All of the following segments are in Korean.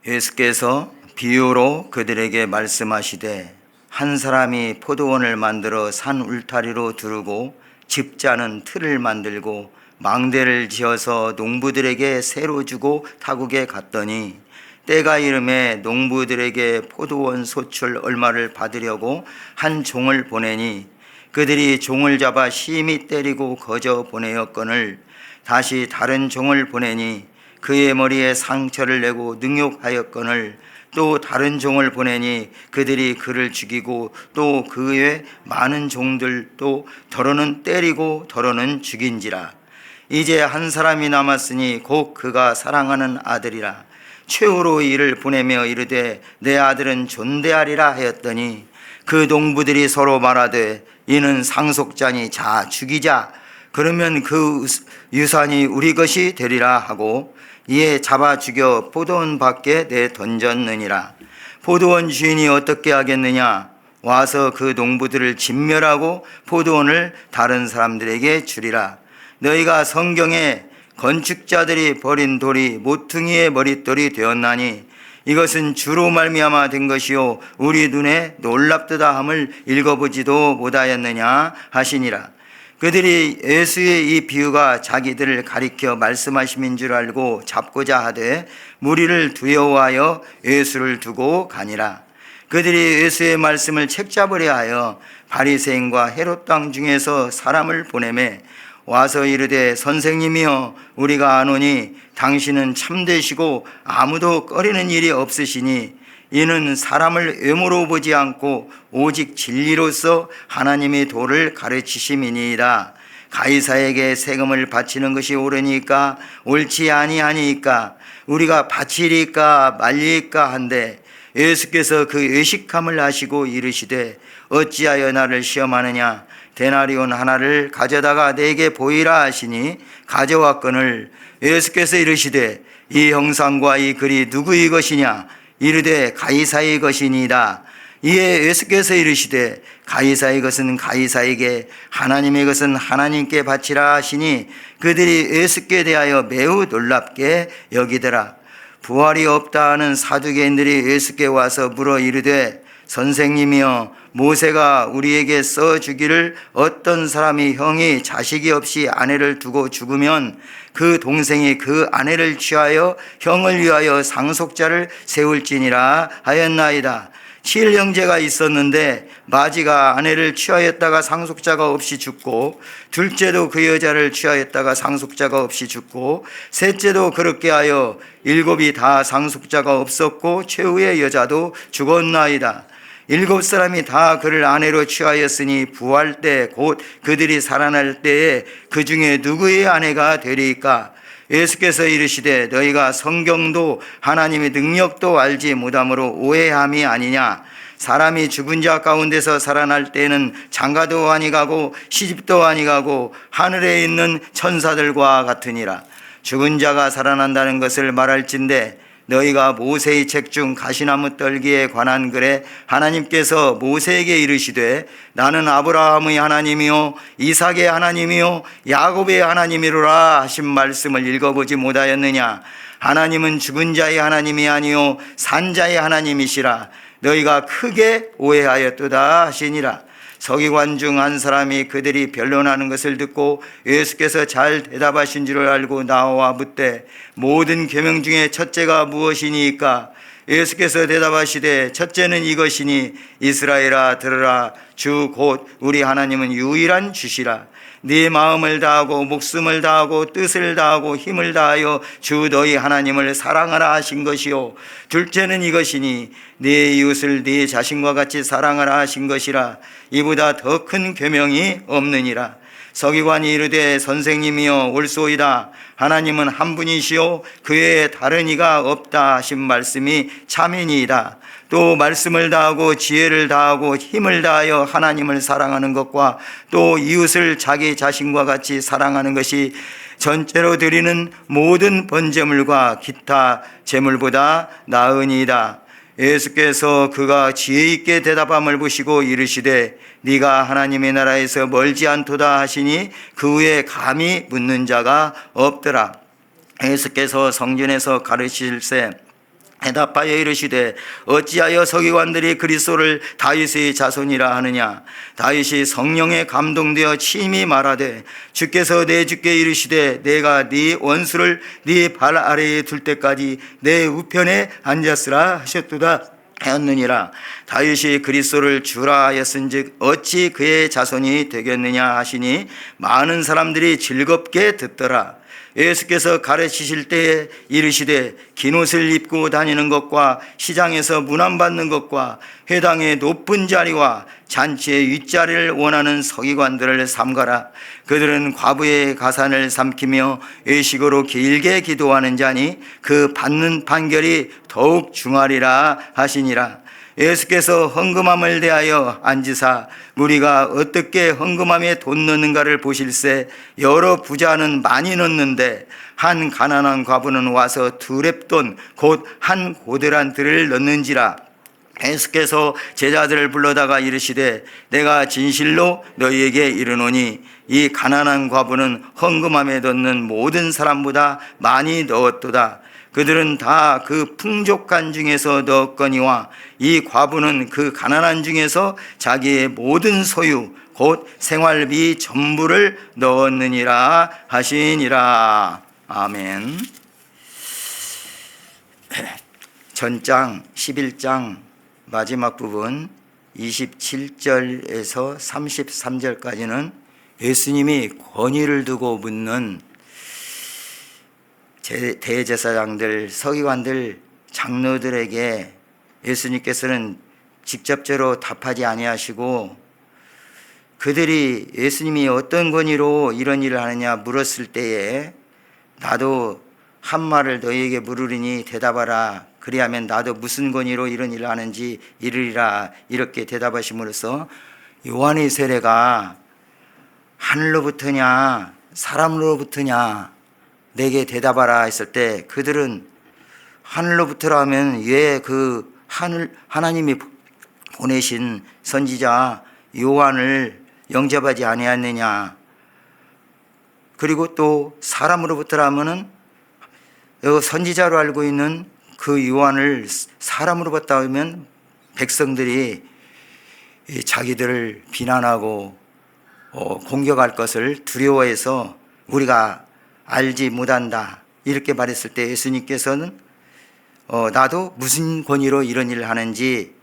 예수께서 비유로 그들에게 말씀하시되 한 사람이 포도원을 만들어 산 울타리로 두르고 집자는 틀을 만들고 망대를 지어서 농부들에게 새로 주고 타국에 갔더니 때가 이름에 농부들에게 포도원 소출 얼마를 받으려고 한 종을 보내니 그들이 종을 잡아 심히 때리고 거저 보내었거늘 다시 다른 종을 보내니 그의 머리에 상처를 내고 능욕하였거늘 또 다른 종을 보내니 그들이 그를 죽이고 또 그 외 많은 종들도 더러는 때리고 더러는 죽인지라. 이제 한 사람이 남았으니 곧 그가 사랑하는 아들이라. 최후로 이를 보내며 이르되 내 아들은 존대하리라 하였더니 그 농부들이 서로 말하되 이는 상속자니 자 죽이자. 그러면 그 유산이 우리 것이 되리라 하고 이에 잡아 죽여 포도원 밖에 내 던졌느니라. 포도원 주인이 어떻게 하겠느냐? 와서 그 농부들을 진멸하고 포도원을 다른 사람들에게 주리라. 너희가 성경에 건축자들이 버린 돌이 모퉁이의 머릿돌이 되었나니 이것은 주로 말미암아 된 것이요 우리 눈에 놀랍도다 함을 읽어보지도 못하였느냐 하시니라. 그들이 예수의 이 비유가 자기들을 가리켜 말씀하심인 줄 알고 잡고자 하되 무리를 두려워하여 예수를 두고 가니라. 그들이 예수의 말씀을 책잡으려 하여 바리새인과 헤롯 왕 중에서 사람을 보내매 와서 이르되 선생님이여 우리가 아노니 당신은 참되시고 아무도 꺼리는 일이 없으시니 이는 사람을 외모로 보지 않고 오직 진리로서 하나님의 도를 가르치심이니이다. 가이사에게 세금을 바치는 것이 옳으니까 옳지 아니하니까 우리가 바치리까 말리까 한데 예수께서 그 의식함을 아시고 이르시되 어찌하여 나를 시험하느냐. 데나리온 하나를 가져다가 내게 보이라 하시니 가져왔거늘 예수께서 이르시되 이 형상과 이 글이 누구의 것이냐. 이르되 가이사의 것이니이다. 이에 예수께서 이르시되 가이사의 것은 가이사에게 하나님의 것은 하나님께 바치라 하시니 그들이 예수께 대하여 매우 놀랍게 여기더라. 부활이 없다 하는 사두개인들이 예수께 와서 물어 이르되 선생님이여 모세가 우리에게 써주기를 어떤 사람이 형이 자식이 없이 아내를 두고 죽으면 그 동생이 그 아내를 취하여 형을 위하여 상속자를 세울지니라 하였나이다. 7형제가 있었는데 마지가 아내를 취하였다가 상속자가 없이 죽고 둘째도 그 여자를 취하였다가 상속자가 없이 죽고 셋째도 그렇게 하여 7이 다 상속자가 없었고 최후의 여자도 죽었나이다. 7사람이 다 그를 아내로 취하였으니 부활 때 곧 그들이 살아날 때에 그 중에 누구의 아내가 되리까? 예수께서 이르시되 너희가 성경도 하나님의 능력도 알지 못함으로 오해함이 아니냐. 사람이 죽은 자 가운데서 살아날 때에는 장가도 아니 가고 시집도 아니 가고 하늘에 있는 천사들과 같으니라. 죽은 자가 살아난다는 것을 말할진대 너희가 모세의 책 중 가시나무 떨기에 관한 글에 하나님께서 모세에게 이르시되 나는 아브라함의 하나님이요 이삭의 하나님이요 야곱의 하나님이로라 하신 말씀을 읽어보지 못하였느냐. 하나님은 죽은 자의 하나님이 아니요 산 자의 하나님이시라. 너희가 크게 오해하였도다 하시니라. 서기관 중 한 사람이 그들이 변론하는 것을 듣고 예수께서 잘 대답하신 줄을 알고 나와 묻되 모든 계명 중에 첫째가 무엇이니까? 예수께서 대답하시되 첫째는 이것이니 이스라엘아 들으라. 주 곧 우리 하나님은 유일한 주시라. 네 마음을 다하고 목숨을 다하고 뜻을 다하고 힘을 다하여 주 너희 하나님을 사랑하라 하신 것이요 둘째는 이것이니 네 이웃을 네 자신과 같이 사랑하라 하신 것이라. 이보다 더 큰 계명이 없느니라. 서기관이 이르되 선생님이여 옳소이다. 하나님은 한 분이시요 그 외에 다른 이가 없다 하신 말씀이 참이니이다. 또 말씀을 다하고 지혜를 다하고 힘을 다하여 하나님을 사랑하는 것과 또 이웃을 자기 자신과 같이 사랑하는 것이 전제로 드리는 모든 번제물과 기타 제물보다 나으니이다. 예수께서 그가 지혜 있게 대답함을 보시고 이르시되 네가 하나님의 나라에서 멀지 않도다 하시니 그 후에 감히 묻는 자가 없더라. 예수께서 성전에서 가르치실새 대답하여 이르시되 어찌하여 서기관들이 그리스도를 다윗의 자손이라 하느냐. 다윗이 성령에 감동되어 심히 말하되 주께서 내 주께 이르시되 내가 네 원수를 네 발 아래에 둘 때까지 내 우편에 앉았으라 하셨도다 하였느니라. 다윗이 그리스도를 주라 하였은즉 어찌 그의 자손이 되겠느냐 하시니 많은 사람들이 즐겁게 듣더라. 예수께서 가르치실 때에 이르시되 긴 옷을 입고 다니는 것과 시장에서 문안받는 것과 회당의 높은 자리와 잔치의 윗자리를 원하는 서기관들을 삼가라. 그들은 과부의 가산을 삼키며 외식으로 길게 기도하는 자니 그 받는 판결이 더욱 중하리라 하시니라. 예수께서 헌금함을 대하여 앉으사 우리가 어떻게 헌금함에 돈 넣는가를 보실세 여러 부자는 많이 넣는데 한 가난한 과부는 와서 2렙돈 곧 한 고데란트를 넣는지라. 예수께서 제자들을 불러다가 이르시되 내가 진실로 너희에게 이르노니 이 가난한 과부는 헌금함에 넣는 모든 사람보다 많이 넣었도다. 그들은 다 그 풍족한 중에서 넣었거니와 이 과부는 그 가난한 중에서 자기의 모든 소유 곧 생활비 전부를 넣었느니라 하시니라. 아멘. 전장 11장 마지막 부분 27절에서 33절까지는 예수님이 권위를 두고 묻는 대제사장들, 서기관들, 장로들에게 예수님께서는 직접적으로 답하지 아니하시고 그들이 예수님이 어떤 권위로 이런 일을 하느냐 물었을 때에 나도 한 말을 너희에게 물으리니 대답하라. 그리하면 나도 무슨 권위로 이런 일을 하는지 이르리라. 이렇게 대답하심으로써 요한의 세례가 하늘로부터냐 사람으로부터냐 내게 대답하라 했을 때 그들은 하늘로부터라면 왜 그 하나님이 보내신 선지자 요한을 영접하지 아니하느냐. 그리고 또 사람으로부터라면은 선지자로 알고 있는 그 요한을 사람으로부터 하면 백성들이 자기들을 비난하고 공격할 것을 두려워해서 우리가 알지 못한다 이렇게 말했을 때 예수님께서는 나도 무슨 권위로 이런 일을 하는지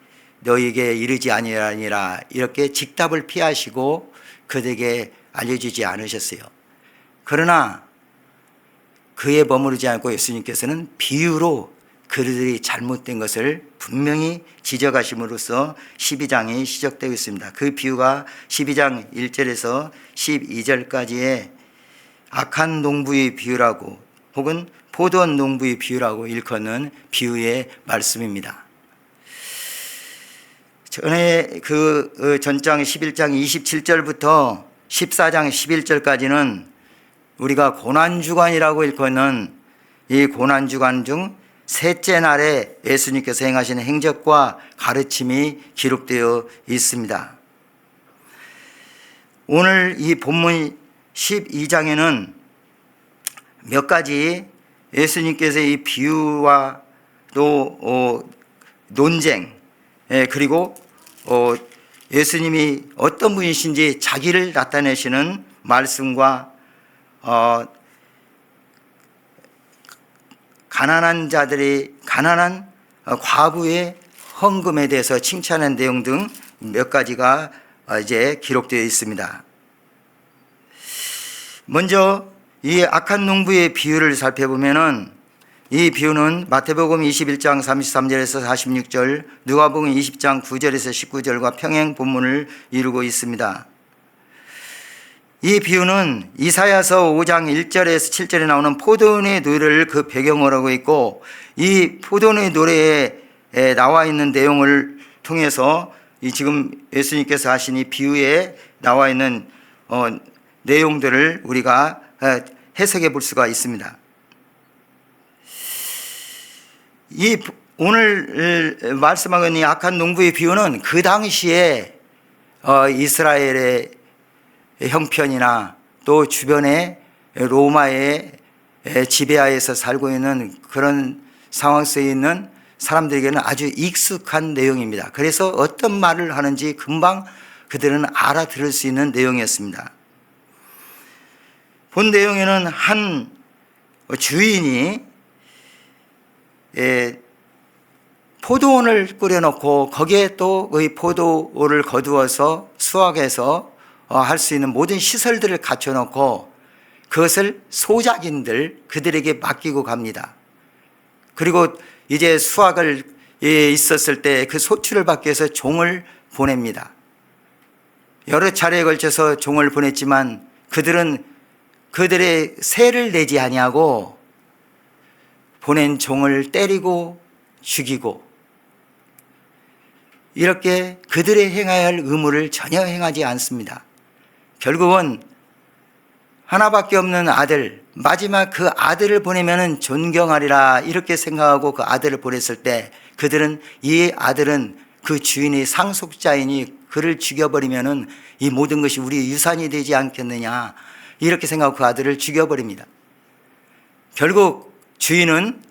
너희에게 이르지 아니하니라 이렇게 직답을 피하시고 그들에게 알려주지 않으셨어요. 그러나 그에 머무르지 않고 예수님께서는 비유로 그들이 잘못된 것을 분명히 지적하심으로써 12장이 시작되고 있습니다. 그 비유가 12장 1절에서 12절까지의 악한 농부의 비유라고 혹은 포도원 농부의 비유라고 일컫는 비유의 말씀입니다. 전에 그 전장 11장 27절부터 14장 11절까지는 우리가 고난주간이라고 일컫는 이 고난주간 중 셋째 날에 예수님께서 행하신 행적과 가르침이 기록되어 있습니다. 오늘 이 본문 12장에는 몇 가지 예수님께서 이 비유와 또 논쟁 그리고 예수님이 어떤 분이신지 자기를 나타내시는 말씀과 가난한 자들이 가난한 과부의 헌금에 대해서 칭찬한 내용 등 몇 가지가 이제 기록되어 있습니다. 먼저 이 악한 농부의 비유를 살펴보면은 이 비유는 마태복음 21장 33절에서 46절, 누가복음 20장 9절에서 19절과 평행 본문을 이루고 있습니다. 이 비유는 이사야서 5장 1절에서 7절에 나오는 포도원의 노래를 그 배경으로 하고 있고 이 포도원의 노래에 나와 있는 내용을 통해서 이 지금 예수님께서 하신 이 비유에 나와 있는 내용들을 우리가 해석해 볼 수가 있습니다. 이 오늘 말씀하는 이 악한 농부의 비유는 그 당시에 이스라엘의 형편이나 또 주변에 로마의 지배하에서 살고 있는 그런 상황 속에 있는 사람들에게는 아주 익숙한 내용입니다. 그래서 어떤 말을 하는지 금방 그들은 알아들을 수 있는 내용이었습니다. 본 내용에는 한 주인이 포도원을 꾸려놓고 거기에 또 그 포도를 거두어서 수확해서 할 수 있는 모든 시설들을 갖춰놓고 그것을 소작인들 그들에게 맡기고 갑니다. 그리고 이제 수확을 있었을 때 그 소출을 받기 위해서 종을 보냅니다. 여러 차례에 걸쳐서 종을 보냈지만 그들은 그들의 세를 내지 아니하고 보낸 종을 때리고 죽이고 이렇게 그들의 행해야 할 의무를 전혀 행하지 않습니다. 결국은 하나밖에 없는 아들, 마지막 그 아들을 보내면은 존경하리라 이렇게 생각하고 그 아들을 보냈을 때 그들은 이 아들은 그 주인의 상속자이니 그를 죽여버리면은 이 모든 것이 우리 유산이 되지 않겠느냐 이렇게 생각하고 그 아들을 죽여버립니다. 결국 주인은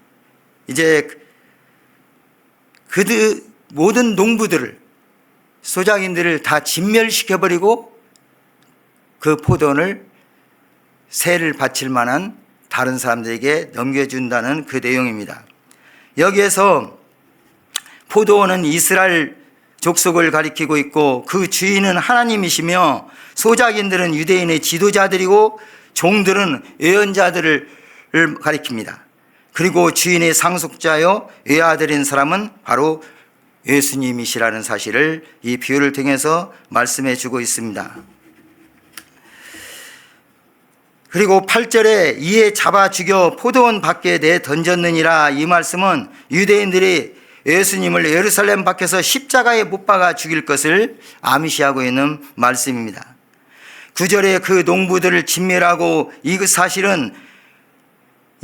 이제 그들 모든 농부들을 소작인들을 다 진멸시켜버리고 그 포도원을 세를 바칠 만한 다른 사람들에게 넘겨준다는 그 내용입니다. 여기에서 포도원은 이스라엘 족속을 가리키고 있고 그 주인은 하나님이시며 소작인들은 유대인의 지도자들이고 종들은 예언자들을 가리킵니다. 그리고 주인의 상속자요 외아들인 사람은 바로 예수님이시라는 사실을 이 비유를 통해서 말씀해 주고 있습니다. 그리고 8절에 이에 잡아 죽여 포도원 밖에 내 던졌느니라 이 말씀은 유대인들이 예수님을 예루살렘 밖에서 십자가에 못 박아 죽일 것을 암시하고 있는 말씀입니다. 9절에 그 농부들을 진멸하고 이 사실은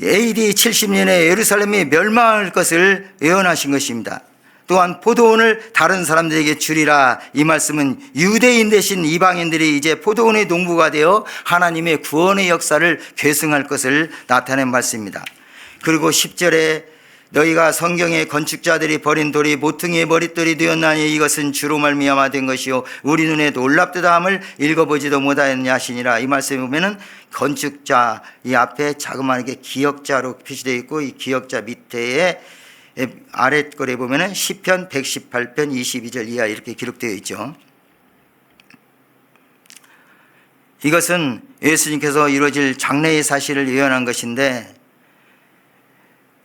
AD 70년에 예루살렘이 멸망할 것을 예언하신 것입니다. 또한 포도원을 다른 사람들에게 주리라 이 말씀은 유대인 대신 이방인들이 이제 포도원의 농부가 되어 하나님의 구원의 역사를 계승할 것을 나타낸 말씀입니다. 그리고 10절에 너희가 성경의 건축자들이 버린 돌이 모퉁이의 머릿돌이 되었나니 이것은 주로 말미암아 된 것이요 우리 눈에 놀랍도다함을 읽어보지도 못하였냐 하시니라 이 말씀에 보면은 건축자 이 앞에 자그마하게 기역자로 표시되어 있고 이 기역자 밑에 아랫거리에 보면은 시편 118편 22절 이하 이렇게 기록되어 있죠. 이것은 예수님께서 이루어질 장래의 사실을 예언한 것인데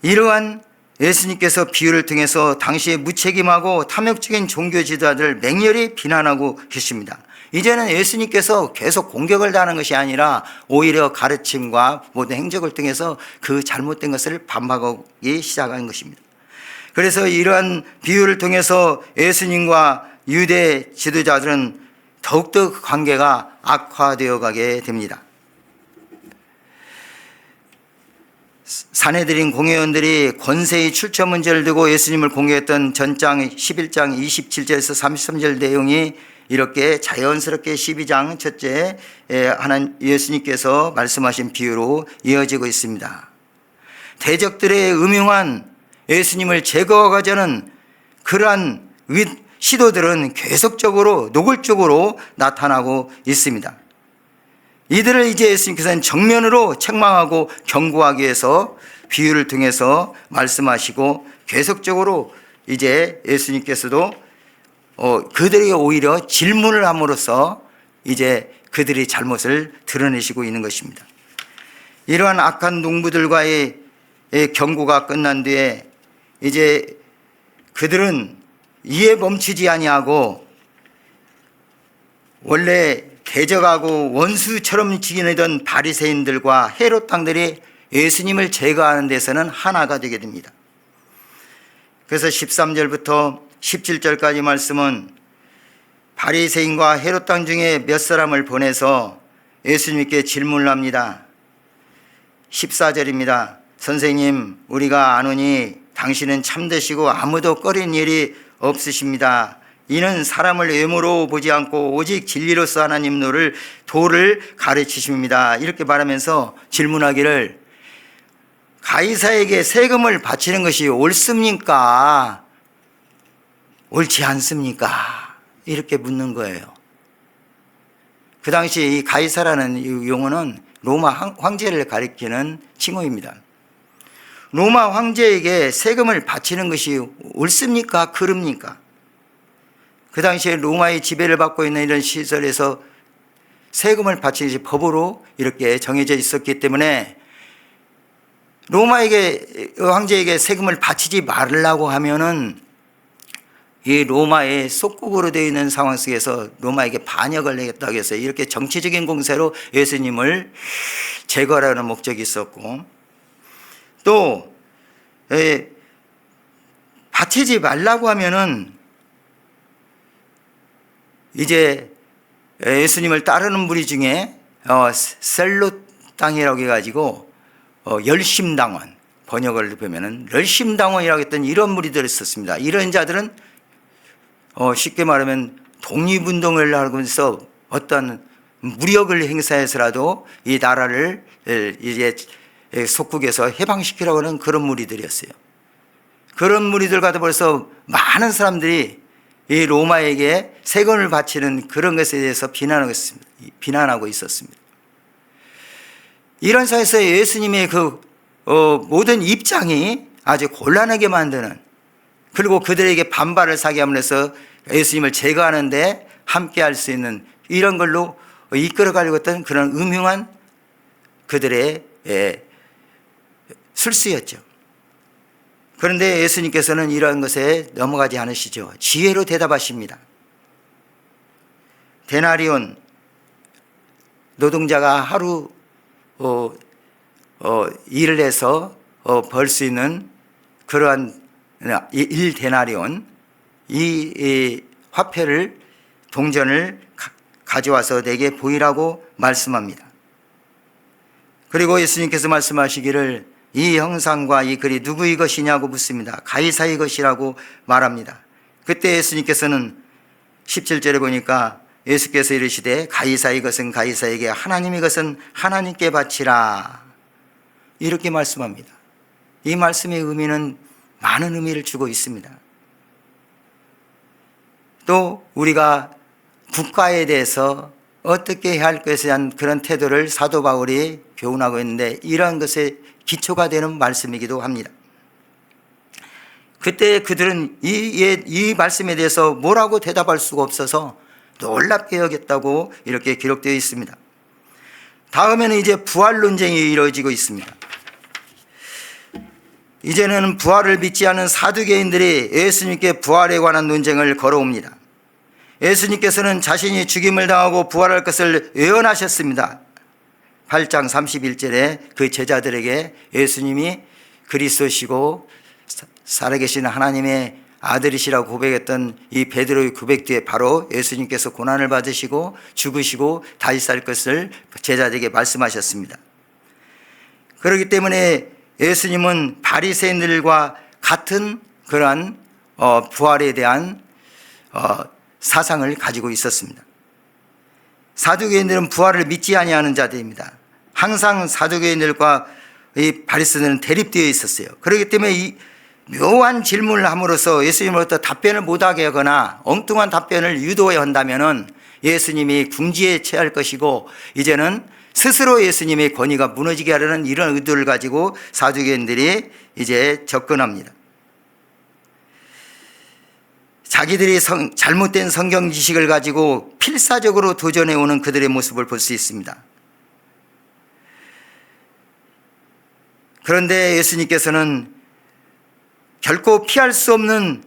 이러한 예수님께서 비유를 통해서 당시에 무책임하고 탐욕적인 종교 지도자들을 맹렬히 비난하고 계십니다. 이제는 예수님께서 계속 공격을 당하는 것이 아니라 오히려 가르침과 모든 행적을 통해서 그 잘못된 것을 반박하기 시작한 것입니다. 그래서 이러한 비유를 통해서 예수님과 유대 지도자들은 더욱더 그 관계가 악화되어 가게 됩니다. 산헤드린 공회원들이 권세의 출처 문제를 두고 예수님을 공격했던 전장 11장 27절에서 33절 내용이 이렇게 자연스럽게 12장 첫째 하나님 예수님께서 말씀하신 비유로 이어지고 있습니다. 대적들의 음흉한 예수님을 제거하고자 그러한 시도들은 계속적으로 노골적으로 나타나고 있습니다. 이들을 이제 예수님께서는 정면으로 책망하고 경고하기 위해서 비유를 통해서 말씀하시고 계속적으로 이제 예수님께서도 그들에게 오히려 질문을 함으로써 이제 그들의 잘못을 드러내시고 있는 것입니다. 이러한 악한 농부들과의 경고가 끝난 뒤에 이제 그들은 이에 멈추지 아니하고 원래 대적하고 원수처럼 지내던 바리새인들과 헤롯 당들이 예수님을 제거하는 데서는 하나가 되게 됩니다. 그래서 13절부터 17절까지 말씀은 바리새인과 헤롯 당 중에 몇 사람을 보내서 예수님께 질문을 합니다. 14절입니다. 선생님, 우리가 아노니 당신은 참되시고 아무도 꺼린 일이 없으십니다. 이는 사람을 외모로 보지 않고 오직 진리로서 하나님 도를 가르치십니다. 이렇게 말하면서 질문하기를 가이사에게 세금을 바치는 것이 옳습니까? 옳지 않습니까? 이렇게 묻는 거예요. 그 당시 이 가이사라는 이 용어는 로마 황제를 가리키는 칭호입니다. 로마 황제에게 세금을 바치는 것이 옳습니까? 그릅니까? 그 당시에 로마의 지배를 받고 있는 이런 시설에서 세금을 바치는 것이 법으로 이렇게 정해져 있었기 때문에 로마에게 황제에게 세금을 바치지 말라고 하면은 이 로마의 속국으로 되어 있는 상황 속에서 로마에게 반역을 하겠다고 해서 이렇게 정치적인 공세로 예수님을 제거하라는 목적이 있었고, 또 바치지 말라고 하면은 이제 예수님을 따르는 무리 중에 셀롯 땅이라고 해가지고 열심당원, 번역을 보면은 열심당원이라고 했던 이런 무리들이 있었습니다. 이런 자들은 쉽게 말하면 독립운동을 하면서 어떤 무력을 행사해서라도 이 나라를 이제 속국에서 해방시키려고 하는 그런 무리들이었어요. 그런 무리들과도 벌써 많은 사람들이 이 로마에게 세금을 바치는 그런 것에 대해서 비난하고 있었습니다. 이런 사회에서 예수님의 그 모든 입장이 아주 곤란하게 만드는, 그리고 그들에게 반발을 사게 함으로써 예수님을 제거하는데 함께 할 수 있는 이런 걸로 이끌어 가려고 했던 그런 음흉한 그들의 술수였죠. 그런데 예수님께서는 이러한 것에 넘어가지 않으시죠. 지혜로 대답하십니다. 데나리온, 노동자가 하루 일을 해서 벌 수 있는 그러한 1데나리온, 이 화폐를, 동전을 가져와서 내게 보이라고 말씀합니다. 그리고 예수님께서 말씀하시기를 이 형상과 이 글이 누구의 것이냐고 묻습니다. 가이사의 것이라고 말합니다. 그때 예수님께서는 17절에 보니까 예수께서 이르시되 가이사의 것은 가이사에게, 하나님의 것은 하나님께 바치라, 이렇게 말씀합니다. 이 말씀의 의미는 많은 의미를 주고 있습니다. 또 우리가 국가에 대해서 어떻게 해야 할 것에 대한 그런 태도를 사도 바울이 교훈하고 있는데, 이러한 것에 기초가 되는 말씀이기도 합니다. 그때 그들은 이 말씀에 대해서 뭐라고 대답할 수가 없어서 놀랍게 여겼다고 이렇게 기록되어 있습니다. 다음에는 이제 부활 논쟁이 이루어지고 있습니다. 이제는 부활을 믿지 않은 사두개인들이 예수님께 부활에 관한 논쟁을 걸어옵니다. 예수님께서는 자신이 죽임을 당하고 부활할 것을 예언하셨습니다. 8장 31절에 그 제자들에게 예수님이 그리스도시고 살아계신 하나님의 아들이시라고 고백했던 이 베드로의 고백 뒤에 바로 예수님께서 고난을 받으시고 죽으시고 다시 살 것을 제자들에게 말씀하셨습니다. 그렇기 때문에 예수님은 바리새인들과 같은 그러한 부활에 대한 사상을 가지고 있었습니다. 사두개인들은 부활을 믿지 아니하는 자들입니다. 항상 사두개인들과 이 바리새인들은 대립되어 있었어요. 그렇기 때문에 이 묘한 질문을 함으로써 예수님으로부터 답변을 못하게 하거나 엉뚱한 답변을 유도해야 한다면 예수님이 궁지에 처할 것이고, 이제는 스스로 예수님의 권위가 무너지게 하려는 이런 의도를 가지고 사두개인들이 이제 접근합니다. 자기들이 잘못된 성경 지식을 가지고 필사적으로 도전해 오는 그들의 모습을 볼 수 있습니다. 그런데 예수님께서는 결코 피할 수 없는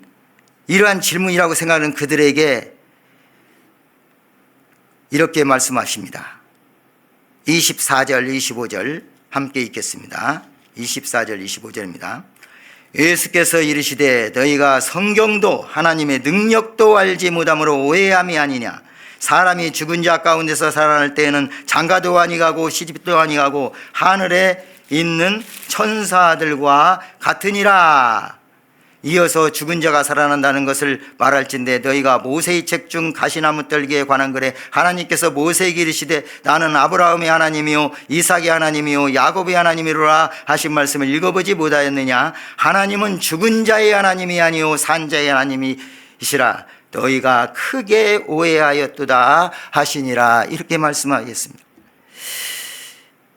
이러한 질문이라고 생각하는 그들에게 이렇게 말씀하십니다. 24절 25절 함께 읽겠습니다. 24절 25절입니다. 예수께서 이르시되 너희가 성경도 하나님의 능력도 알지 못함으로 오해함이 아니냐. 사람이 죽은 자 가운데서 살아날 때에는 장가도 아니가고 시집도 아니가고 하늘에 있는 천사들과 같으니라. 이어서 죽은 자가 살아난다는 것을 말할진대 너희가 모세의 책 중 가시나무 떨기에 관한 글에 하나님께서 모세에게 이르시되 나는 아브라함의 하나님이요 이삭의 하나님이요 야곱의 하나님이로라 하신 말씀을 읽어보지 못하였느냐. 하나님은 죽은 자의 하나님이 아니요 산 자의 하나님이시라. 너희가 크게 오해하였도다 하시니라. 이렇게 말씀하겠습니다.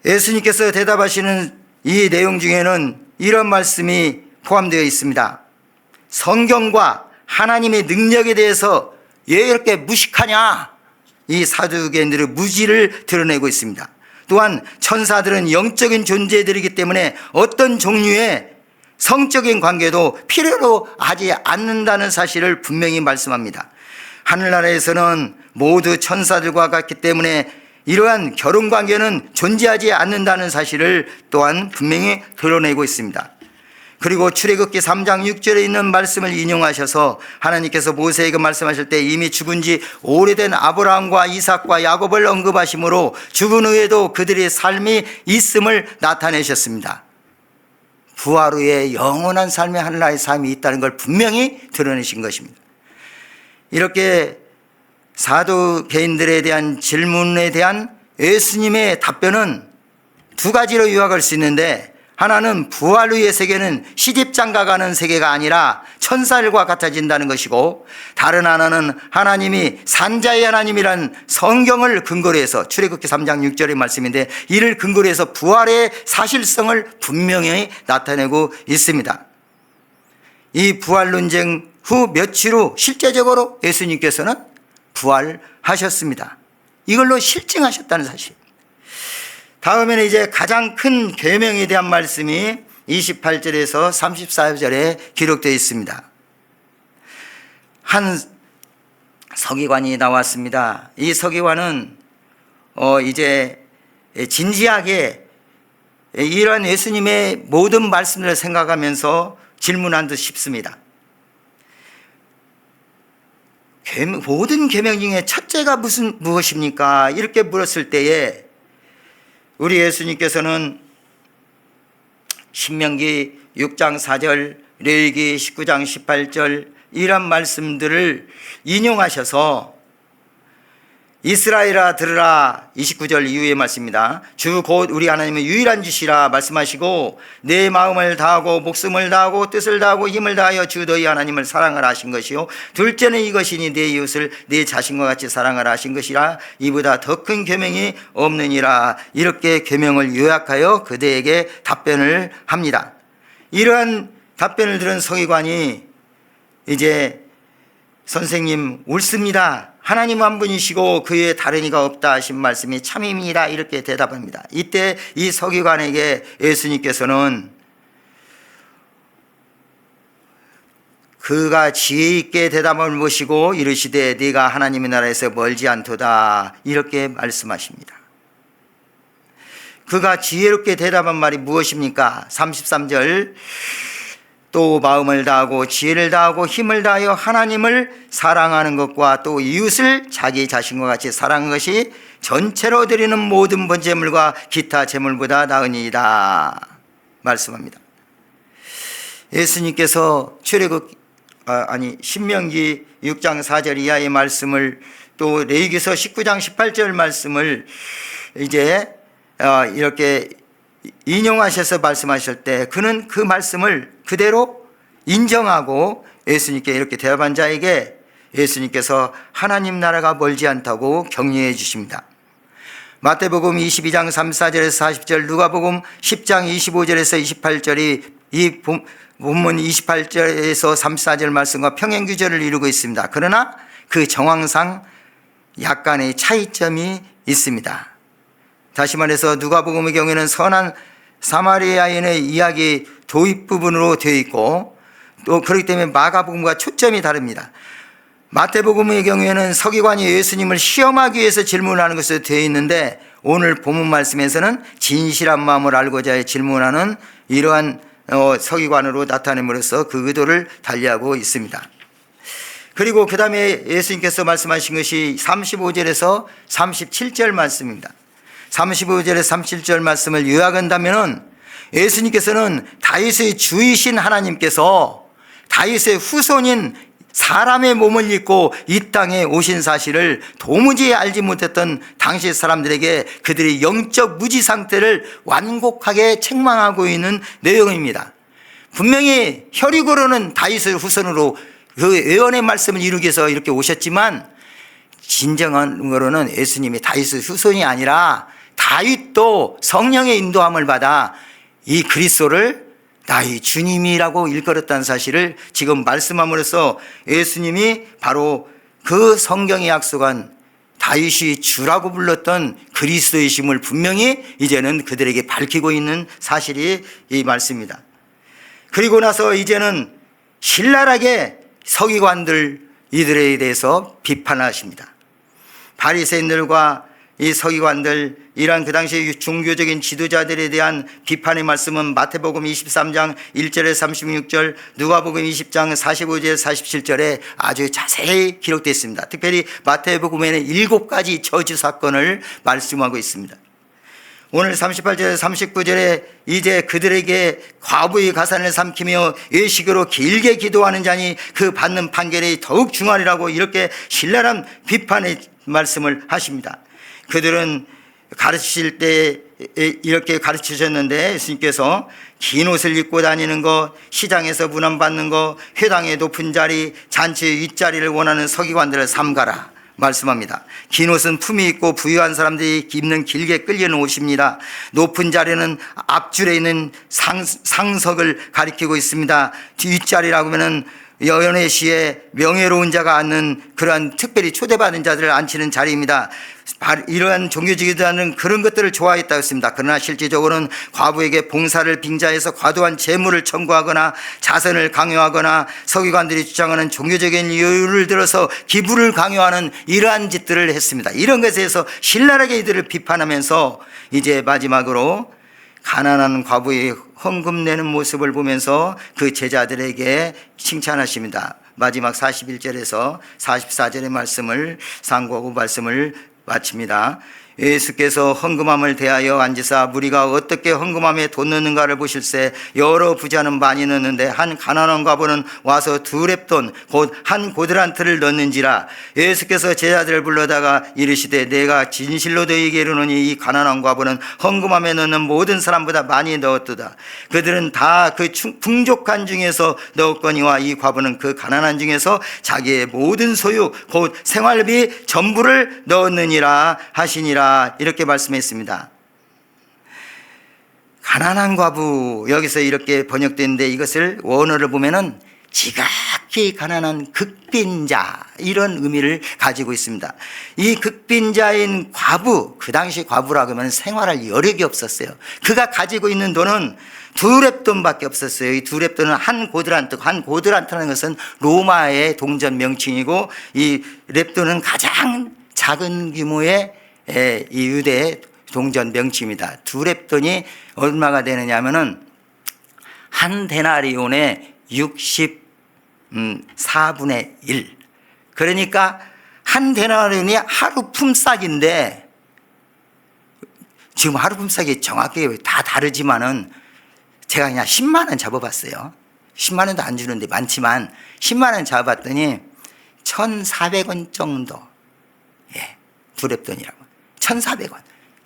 예수님께서 대답하시는 이 내용 중에는 이런 말씀이 포함되어 있습니다. 성경과 하나님의 능력에 대해서 왜 이렇게 무식하냐? 이 사두개인들의 무지를 드러내고 있습니다. 또한 천사들은 영적인 존재들이기 때문에 어떤 종류의 성적인 관계도 필요로 하지 않는다는 사실을 분명히 말씀합니다. 하늘나라에서는 모두 천사들과 같기 때문에 이러한 결혼 관계는 존재하지 않는다는 사실을 또한 분명히 드러내고 있습니다. 그리고 출애굽기 3장 6절에 있는 말씀을 인용하셔서 하나님께서 모세에게 말씀하실 때 이미 죽은 지 오래된 아브라함과 이삭과 야곱을 언급하시므로 죽은 후에도 그들의 삶이 있음을 나타내셨습니다. 부활 후에 영원한 삶의 하늘나라의 삶이 있다는 걸 분명히 드러내신 것입니다. 이렇게 사두개인들에 대한 질문에 대한 예수님의 답변은 두 가지로 요약할 수 있는데, 하나는 부활 후의 세계는 시집장가가는 세계가 아니라 천사들과 같아진다는 것이고, 다른 하나는 하나님이 산자의 하나님이란 성경을 근거로 해서 출애굽기 3장 6절의 말씀인데 이를 근거로 해서 부활의 사실성을 분명히 나타내고 있습니다. 이 부활 논쟁 후 며칠 후 실제적으로 예수님께서는 부활하셨습니다. 이걸로 실증하셨다는 사실. 다음에는 이제 가장 큰 계명에 대한 말씀이 28절에서 34절에 기록되어 있습니다. 한 서기관이 나왔습니다. 이 서기관은 이제 진지하게 이러한 예수님의 모든 말씀을 생각하면서 질문한 듯 싶습니다. 모든 계명 중에 첫째가 무엇입니까? 이렇게 물었을 때에 우리 예수님께서는 신명기 6장 4절, 레위기 19장 18절 이런 말씀들을 인용하셔서 이스라엘아 들으라 29절 이후의 말씀입니다. 주 곧 우리 하나님은 유일한 주시라 말씀하시고 내 마음을 다하고 목숨을 다하고 뜻을 다하고 힘을 다하여 주 너희 하나님을 사랑하라 하신 것이요 둘째는 이것이니 내 이웃을 내 자신과 같이 사랑하라 하신 것이라. 이보다 더 큰 계명이 없느니라. 이렇게 계명을 요약하여 그대에게 답변을 합니다. 이러한 답변을 들은 서기관이 이제 선생님 옳습니다. 하나님 한 분이시고 그 외에 다른 이가 없다 하신 말씀이 참입니다. 이렇게 대답합니다. 이때 이 서기관에게 예수님께서는 그가 지혜 있게 대답을 모시고 이르시되 네가 하나님의 나라에서 멀지 않도다 이렇게 말씀하십니다. 그가 지혜롭게 대답한 말이 무엇입니까? 33절 또 마음을 다하고 지혜를 다하고 힘을 다하여 하나님을 사랑하는 것과 또 이웃을 자기 자신과 같이 사랑하는 것이 전체로 드리는 모든 번제물과 기타 제물보다 나으니이다 말씀합니다. 예수님께서 신명기 6장 4절 이하의 말씀을 또 레위기서 19장 18절 말씀을 이제 이렇게 인용하셔서 말씀하실 때 그는 그 말씀을 그대로 인정하고 예수님께 이렇게 대답한 자에게 예수님께서 하나님 나라가 멀지 않다고 격려해 주십니다. 마태복음 22장 34절에서 40절, 누가복음 10장 25절에서 28절이 이 본문 28절에서 34절 말씀과 평행규절을 이루고 있습니다. 그러나 그 정황상 약간의 차이점이 있습니다. 다시 말해서 누가복음의 경우에는 선한 사마리아인의 이야기 도입 부분으로 되어 있고 또 그렇기 때문에 마가복음과 초점이 다릅니다. 마태복음의 경우에는 서기관이 예수님을 시험하기 위해서 질문하는 것으로 되어 있는데 오늘 본문 말씀에서는 진실한 마음을 알고자 질문하는 이러한 서기관으로 나타냄으로써 그 의도를 달리하고 있습니다. 그리고 그 다음에 예수님께서 말씀하신 것이 35절에서 37절 말씀입니다. 35절에서 37절 말씀을 요약한다면 예수님께서는 다윗의 주이신 하나님께서 다윗의 후손인 사람의 몸을 입고 이 땅에 오신 사실을 도무지 알지 못했던 당시 사람들에게 그들의 영적 무지 상태를 완곡하게 책망하고 있는 내용입니다. 분명히 혈육으로는 다윗의 후손으로 그 예언의 말씀을 이루기 위해서 이렇게 오셨지만 진정한으로는 예수님이 다윗의 후손이 아니라 다윗도 성령의 인도함을 받아 이 그리스도를 나의 주님이라고 일컬었다는 사실을 지금 말씀함으로써 예수님이 바로 그 성경에 약속한 다윗이 주라고 불렀던 그리스도이심을 분명히 이제는 그들에게 밝히고 있는 사실이 이 말씀입니다. 그리고 나서 이제는 신랄하게 서기관들 이들에 대해서 비판하십니다. 바리새인들과 이 서기관들, 이러한 그 당시 종교적인 지도자들에 대한 비판의 말씀은 마태복음 23장 1절에서 36절, 누가복음 20장 45절에서 47절에 아주 자세히 기록되어 있습니다. 특별히 마태복음에는 7가지 저주 사건을 말씀하고 있습니다. 오늘 38절에서 39절에 이제 그들에게 과부의 가산을 삼키며 외식으로 길게 기도하는 자니 그 받는 판결이 더욱 중하리라고 이렇게 신랄한 비판의 말씀을 하십니다. 그들은 가르치실 때 이렇게 가르치셨는데 예수님께서 긴 옷을 입고 다니는 것, 시장에서 문안받는 것, 회당의 높은 자리, 잔치의 윗자리를 원하는 서기관들을 삼가라 말씀합니다. 긴 옷은 품이 있고 부유한 사람들이 입는 길게 끌리는 옷입니다. 높은 자리는 앞줄에 있는 상석을 가리키고 있습니다. 뒷자리라고 하면은 연회 시에 명예로운 자가 앉는 그러한 특별히 초대받은 자들을 앉히는 자리입니다. 이러한 종교지도자는 그런 것들을 좋아했다고 했습니다. 그러나 실질적으로는 과부에게 봉사를 빙자해서 과도한 재물을 청구하거나 자선을 강요하거나 서기관들이 주장하는 종교적인 이유를 들어서 기부를 강요하는 이러한 짓들을 했습니다. 이런 것에 대해서 신랄하게 이들을 비판하면서 이제 마지막으로 가난한 과부의 헌금 내는 모습을 보면서 그 제자들에게 칭찬하십니다. 마지막 41절에서 44절의 말씀을 상고하고 말씀을 마칩니다. 예수께서 헌금함을 대하여 앉으사 무리가 어떻게 헌금함에 돈 넣는가를 보실세 여러 부자는 많이 넣는데 한 가난한 과부는 와서 2렙돈 곧 한 고드란트를 넣는지라. 예수께서 제자들을 불러다가 이르시되 내가 진실로 너희에게 이르노니 이 가난한 과부는 헌금함에 넣는 모든 사람보다 많이 넣었도다. 그들은 다 그 풍족한 중에서 넣었거니와 이 과부는 그 가난한 중에서 자기의 모든 소유 곧 생활비 전부를 넣었느니라 하시니라. 이렇게 말씀했습니다. 가난한 과부, 여기서 이렇게 번역되는데 이것을 원어를 보면은 지극히 가난한 극빈자, 이런 의미를 가지고 있습니다. 이 극빈자인 과부, 그 당시 과부라고 하면 생활할 여력이 없었어요. 그가 가지고 있는 돈은 2렙돈밖에 없었어요. 이 2렙돈은 한 고드란트, 한 고드란트라는 것은 로마의 동전 명칭이고 이 렙돈은 가장 작은 규모의 이 유대의 동전 명칭입니다. 2렙돈이 얼마가 되느냐 하면은 한 데나리온의 64분의 1. 그러니까 한 데나리온이 하루 품삯인데, 지금 하루 품삯이 정확히 다 다르지만은 제가 그냥 10만 원 잡아봤어요. 10만 원도 안 주는데 많지만 10만 원 잡아봤더니 1,400원 정도. 2렙돈이라고. 1,400원.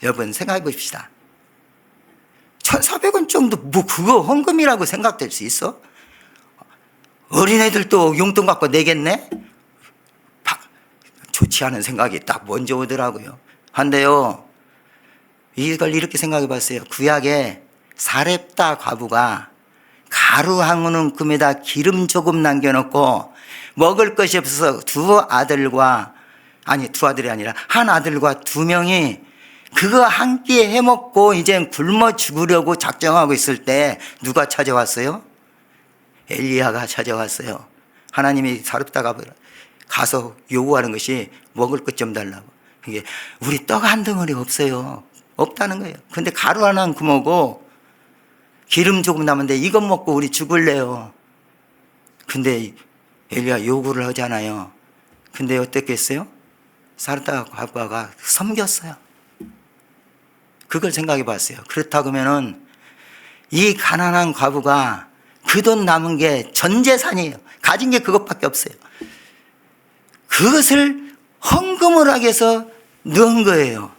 여러분 생각해 보십시다. 1,400원 정도 뭐 그거 헌금이라고 생각될 수 있어? 어린애들도 용돈 갖고 내겠네? 좋지 않은 생각이 딱 먼저 오더라고요. 한데요, 이걸 이렇게 생각해 봤어요. 구약에 사렙다 과부가 가루 한 움큼에다 기름 조금 남겨놓고 먹을 것이 없어서 두 아들이 아니라 한 아들과 2명이 그거 한 끼에 해먹고 이제 굶어 죽으려고 작정하고 있을 때 누가 찾아왔어요? 엘리야가 찾아왔어요. 하나님이 사렙다가 가서 요구하는 것이 먹을 것 좀 달라고. 이게 우리 떡 한 덩어리 없어요. 없다는 거예요. 근데 가루 하나 구멍고 기름 조금 남은데 이것 먹고 우리 죽을래요. 근데 엘리야 요구를 하잖아요. 근데 어떻겠어요? 사렙다 과부가 섬겼어요. 그걸 생각해 봤어요. 그렇다고 하면은 이 가난한 과부가 그 돈 남은 게 전 재산이에요. 가진 게 그것밖에 없어요. 그것을 헌금을 하기 위해서 넣은 거예요.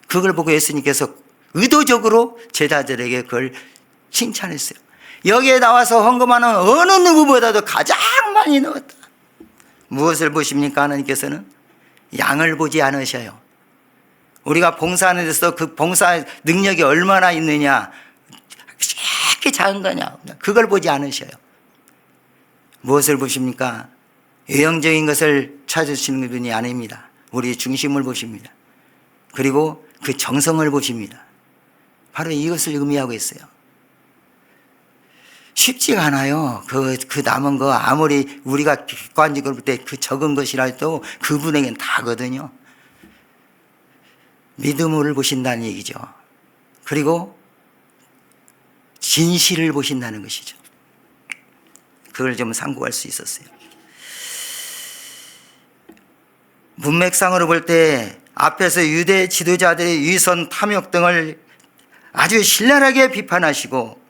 그걸 보고 예수님께서 의도적으로 제자들에게 그걸 칭찬했어요. 여기에 나와서 헌금하는 어느 누구보다도 가장 많이 넣었다. 무엇을 보십니까? 하나님께서는 양을 보지 않으셔요. 우리가 봉사하는 데서 그 봉사 능력이 얼마나 있느냐, 이렇게 작은 거냐, 그걸 보지 않으셔요. 무엇을 보십니까? 외형적인 것을 찾으시는 분이 아닙니다. 우리 중심을 보십니다. 그리고 그 정성을 보십니다. 바로 이것을 의미하고 있어요. 쉽지가 않아요. 그 남은 거 아무리 우리가 객관적으로 볼 때 그 적은 것이라 해도 그분에겐 다거든요. 믿음을 보신다는 얘기죠. 그리고 진실을 보신다는 것이죠. 그걸 좀 상고할 수 있었어요. 문맥상으로 볼 때 앞에서 유대 지도자들의 위선 탐욕 등을 아주 신랄하게 비판하시고,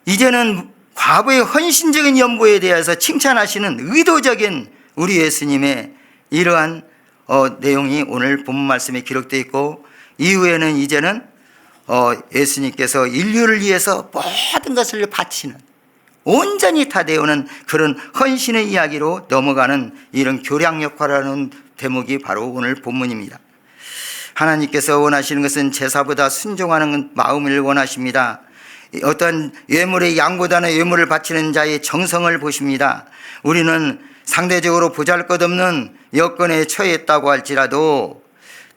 이제는 과거의 헌신적인 연보에 대해서 칭찬하시는 의도적인 우리 예수님의 이러한 내용이 오늘 본문 말씀에 기록되어 있고, 이후에는 이제는 예수님께서 인류를 위해서 모든 것을 바치는, 온전히 다 되어오는 그런 헌신의 이야기로 넘어가는 이런 교량 역할하는 대목이 바로 오늘 본문입니다. 하나님께서 원하시는 것은 제사보다 순종하는 마음을 원하십니다. 어떤 예물의 양보다는 예물을 바치는 자의 정성을 보십니다. 우리는 상대적으로 보잘것없는 여건에 처했다고 할지라도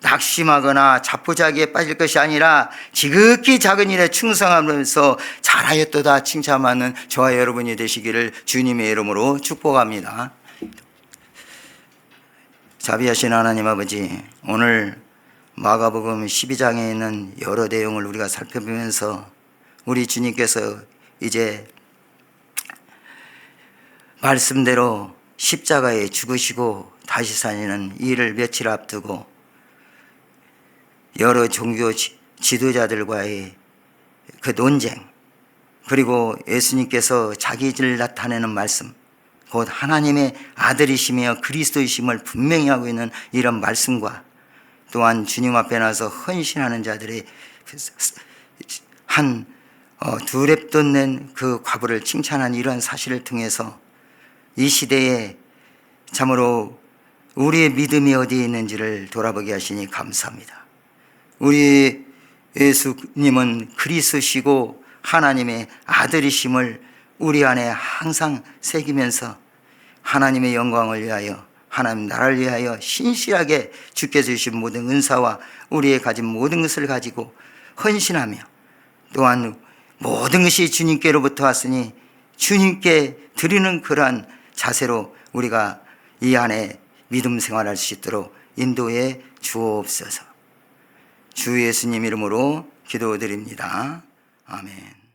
낙심하거나 자포자기에 빠질 것이 아니라 지극히 작은 일에 충성하면서 잘하였도다 칭찬하는 저와 여러분이 되시기를 주님의 이름으로 축복합니다. 자비하신 하나님 아버지, 오늘 마가복음 12장에 있는 여러 내용을 우리가 살펴보면서 우리 주님께서 이제 말씀대로 십자가에 죽으시고 다시 사시는 일을 며칠 앞두고 여러 종교 지도자들과의 그 논쟁, 그리고 예수님께서 자기를 나타내는 말씀, 곧 하나님의 아들이시며 그리스도이심을 분명히 하고 있는 이런 말씀과, 또한 주님 앞에 나서 헌신하는 자들의 한 두랩 돋는 그 과부를 칭찬한 이러한 사실을 통해서 이 시대에 참으로 우리의 믿음이 어디에 있는지를 돌아보게 하시니 감사합니다. 우리 예수님은 그리스도시고 하나님의 아들이심을 우리 안에 항상 새기면서 하나님의 영광을 위하여, 하나님 나라를 위하여 신실하게 주께서 주신 모든 은사와 우리의 가진 모든 것을 가지고 헌신하며, 또한 모든 것이 주님께로부터 왔으니 주님께 드리는 그러한 자세로 우리가 이 안에 믿음 생활할 수 있도록 인도해 주옵소서. 주 예수님 이름으로 기도드립니다. 아멘.